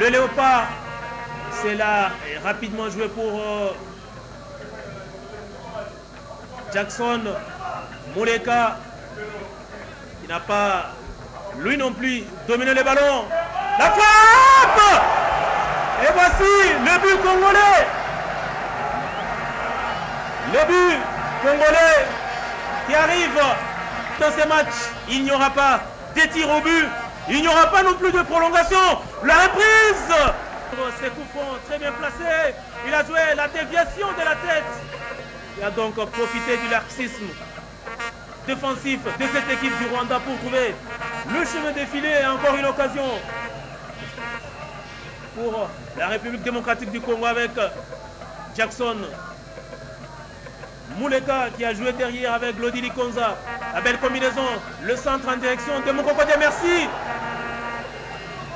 Le Léopard, c'est là, rapidement joué pour Jackson Muleka, qui n'a pas, lui non plus, dominé le ballon. La frappe! Et voici le but congolais. Le but congolais qui arrive dans ces matchs. Il n'y aura pas de tirs au but. Il n'y aura pas non plus de prolongation. La reprise. Ses coups francs très bien placés. Il a joué la déviation de la tête. Il a donc profité du laxisme défensif de cette équipe du Rwanda pour trouver le chemin défilé et encore une occasion pour la République démocratique du Congo avec Jackson Muleka qui a joué derrière avec Glody Likonza. La belle combinaison, le centre en direction de Mokokode, merci.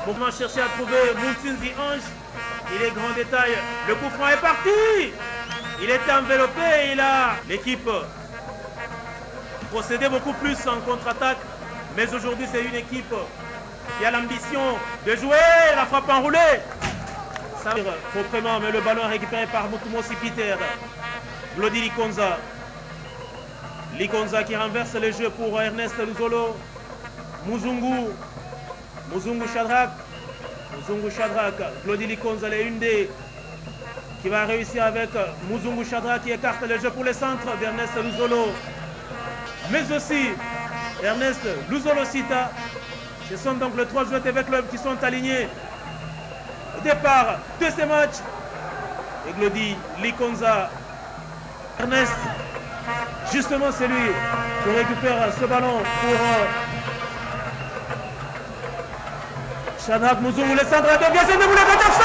Mouvement cherché à trouver Mountinzi Ange. Il est grand détail. Le coup franc est parti. Il était enveloppé et il a l'équipe procédé beaucoup plus en contre-attaque. Mais aujourd'hui, c'est une équipe qui a l'ambition de jouer la frappe enroulée. Ça va proprement, mais le ballon est récupéré par Mutumosi Peter. Glody Likonza. Likonza qui renverse le jeu pour Ernest Luzolo. Muzungu Shadrach. Glody Likonza, les Hyundai qui va réussir avec Muzungu Shadrach qui écarte le jeu pour le centre d'Ernest Luzolo. Mais aussi Ernest Luzolo Sita. Ce sont donc les 3 joueurs TV Club qui sont alignés au départ de ces matchs. Et Glody Likonza. Ernest, justement c'est lui qui récupère ce ballon pour Shadrach Muzungu, le centre de déviation de Muleka Jackson.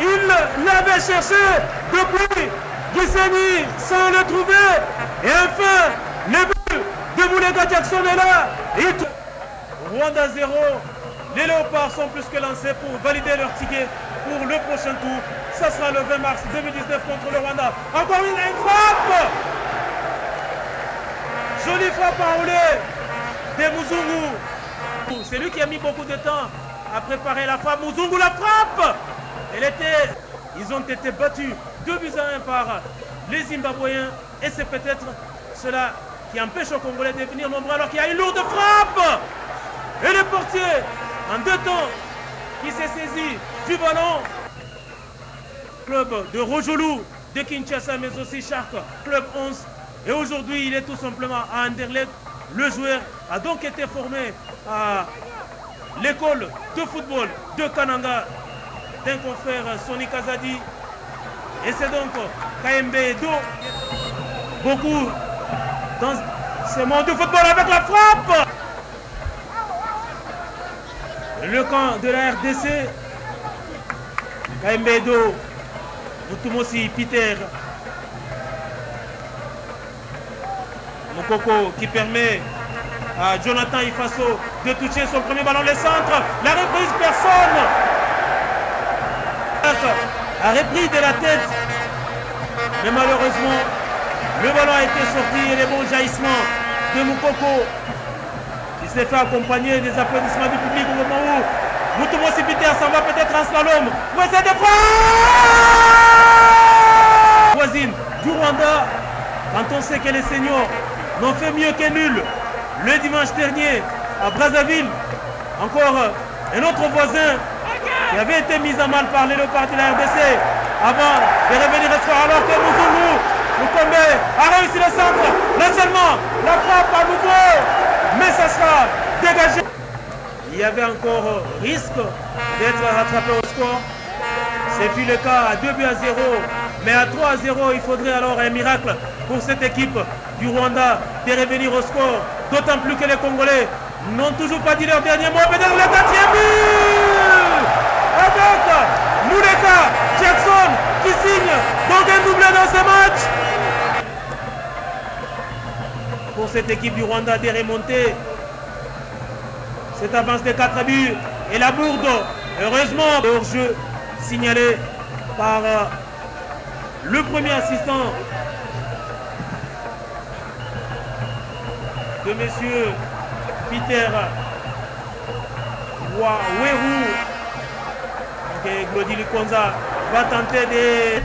Il l'avait cherché depuis Gisenyi sans le trouver. Et enfin, le but de Muleka Jackson est là. Rwanda 0. Les Léopards sont plus que lancés pour valider leur ticket pour le prochain tour. Ça sera le 20 mars 2019 contre le Rwanda. Encore une frappe. Jolie frappe enroulée de Muzungu. C'est lui qui a mis beaucoup de temps à préparer la frappe. Muzungu, la frappe. Ils ont été battus 2-1 par les Zimbabwéens. Et c'est peut-être cela qui empêche aux Congolais de venir nombreux alors qu'il y a une lourde frappe. Et le portier, en 2 temps, qui s'est saisi du ballon. Club de Rojolu de Kinshasa, mais aussi Shark, Club 11. Et aujourd'hui, il est tout simplement à Anderlecht. Le joueur a donc été formé à l'école de football de Kananga d'un confrère Sonny Kazadi. Et c'est donc KMB Edo. Beaucoup dans ce monde du football avec la frappe. Le camp de la RDC. KMB Edo. Mutumosi Peter. Mokoko qui permet à Jonathan Ifaso de toucher son premier ballon, le centre, la reprise, personne a repris de la tête, mais malheureusement le ballon a été sorti et les bons jaillissements de Mokoko. Il s'est fait accompagner des applaudissements du public au moment où Mutumosi Peter s'en va peut-être en slalom. Voici des frappes voisine du Rwanda, quand on sait que les seniors n'ont fait mieux que nul le dimanche dernier à Brazzaville. Encore un autre voisin qui avait été mis à mal par les Léopards de la RDC avant de revenir au soir, alors que Muzungu a réussi le centre. Naturellement, la frappe à nouveau, mais ça sera dégagé. Il y avait encore risque d'être rattrapé au score. Ce fut le cas à 2-0. Mais à 3-0, il faudrait alors un miracle pour cette équipe du Rwanda de revenir au score. D'autant plus que les Congolais n'ont toujours pas dit leur dernier mot. Peut-être le 4e but avec Muleka Jackson qui signe donc un doublé dans ce match. Pour cette équipe du Rwanda de remonter cette avance de 4 buts. Et la bourde, heureusement, hors-jeu signalé par le premier assistant de monsieur Peter Waweru. Okay, Glody Likonza va tenter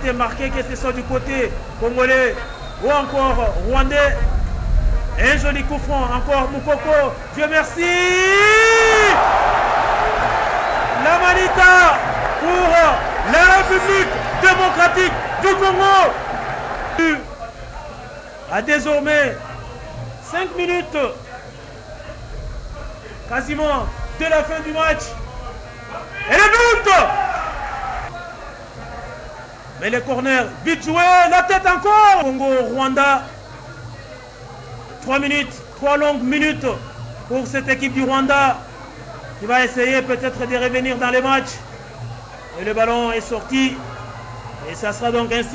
de marquer que ce soit du côté congolais ou encore rwandais. Un joli coup franc, encore Moukoko. Dieu merci. La Manita pour la République démocratique du Congo. À désormais 5 minutes quasiment de la fin du match. Et le but. Mais les corners, vite joué, la tête encore. Congo-Rwanda. 3 minutes, 3 longues minutes pour cette équipe du Rwanda qui va essayer peut-être de revenir dans les matchs. Et le ballon est sorti. Et ça sera donc ainsi.